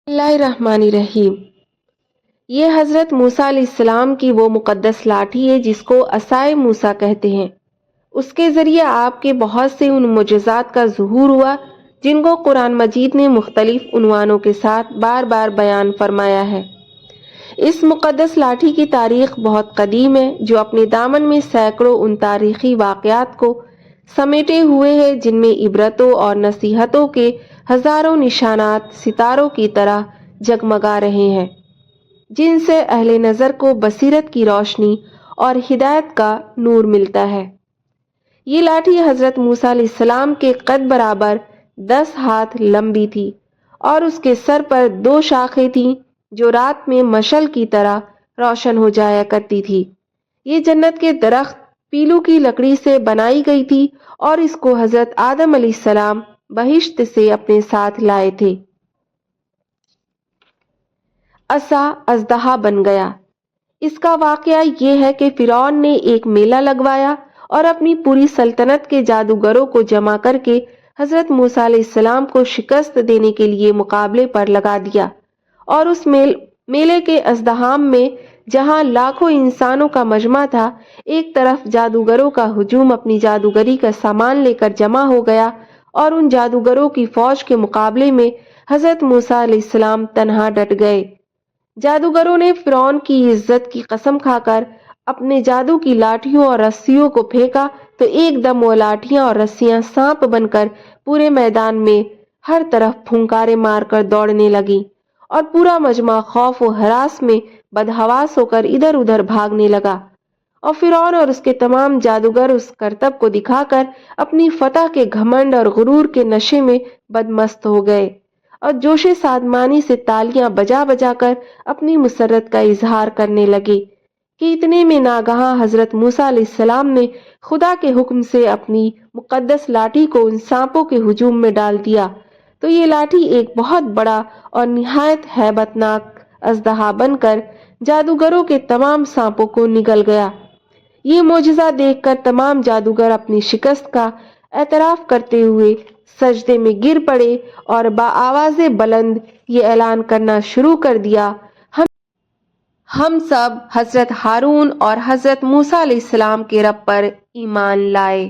اللہ الرحمن الرحیم۔ یہ حضرت موسیٰ علیہ السلام کی وہ مقدس لاٹھی ہے جس کو عصائے موسیٰ کہتے ہیں۔ اس کے ذریعے آپ کے بہت سے ان معجزات کا ظہور ہوا جن کو قرآن مجید نے مختلف عنوانوں کے ساتھ بار بار بیان فرمایا ہے۔ اس مقدس لاٹھی کی تاریخ بہت قدیم ہے، جو اپنے دامن میں سینکڑوں ان تاریخی واقعات کو سمیٹے ہوئے ہے جن میں عبرتوں اور نصیحتوں کے ہزاروں نشانات ستاروں کی طرح جگمگا رہے ہیں، جن سے اہل نظر کو بصیرت کی روشنی اور ہدایت کا نور ملتا ہے۔ یہ لاٹھی حضرت موسیٰ علیہ السلام کے قد برابر 10 ہاتھ لمبی تھی اور اس کے سر پر 2 شاخیں تھیں جو رات میں مشعل کی طرح روشن ہو جایا کرتی تھی۔ یہ جنت کے درخت پیلو کی لکڑی سے بنائی گئی تھی اور اس کو حضرت آدم علیہ السلام بہشت سے اپنے ساتھ لائے تھے۔ عصا اژدہا بن گیا۔ اس کا واقعہ یہ ہے کہ فرعون نے ایک میلہ لگوایا اور اپنی پوری سلطنت کے جادوگروں کو جمع کر کے حضرت موسیٰ علیہ السلام کو شکست دینے کے لیے مقابلے پر لگا دیا، اور اس میلے کے ازدحام میں جہاں لاکھوں انسانوں کا مجمع تھا، ایک طرف جادوگروں کا ہجوم اپنی جادوگری کا سامان لے کر جمع ہو گیا اور ان جادوگروں کی فوج کے مقابلے میں حضرت موسیٰ علیہ السلام تنہا ڈٹ گئے۔ جادوگروں نے فرعون کی عزت کی قسم کھا کر اپنے جادو کی لاٹھیوں اور رسیوں کو پھینکا تو ایک دم وہ لاٹھیاں اور رسیاں سانپ بن کر پورے میدان میں ہر طرف پھنکارے مار کر دوڑنے لگیں، اور پورا مجمع خوف و ہراس میں بدحواس ہو کر ادھر ادھر بھاگنے لگا، اور فرعون اور اس کے تمام جادوگر اس کرتب کو دکھا کر اپنی فتح کے گھمنڈ اور غرور کے نشے میں بدمست ہو گئے، اور جوش سادمانی سے تالیاں بجا بجا کر اپنی مسرت کا اظہار کرنے لگے کہ اتنے میں ناگہاں حضرت موسیٰ علیہ السلام نے خدا کے حکم سے اپنی مقدس لاٹھی کو ان سانپوں کے ہجوم میں ڈال دیا، تو یہ لاٹھی ایک بہت بڑا اور نہایت ہیبت ناک اژدہا بن کر جادوگروں کے تمام سانپوں کو نگل گیا۔ یہ معجزہ دیکھ کر تمام جادوگر اپنی شکست کا اعتراف کرتے ہوئے سجدے میں گر پڑے اور بآواز بلند یہ اعلان کرنا شروع کر دیا، ہم سب حضرت ہارون اور حضرت موسیٰ علیہ السلام کے رب پر ایمان لائے۔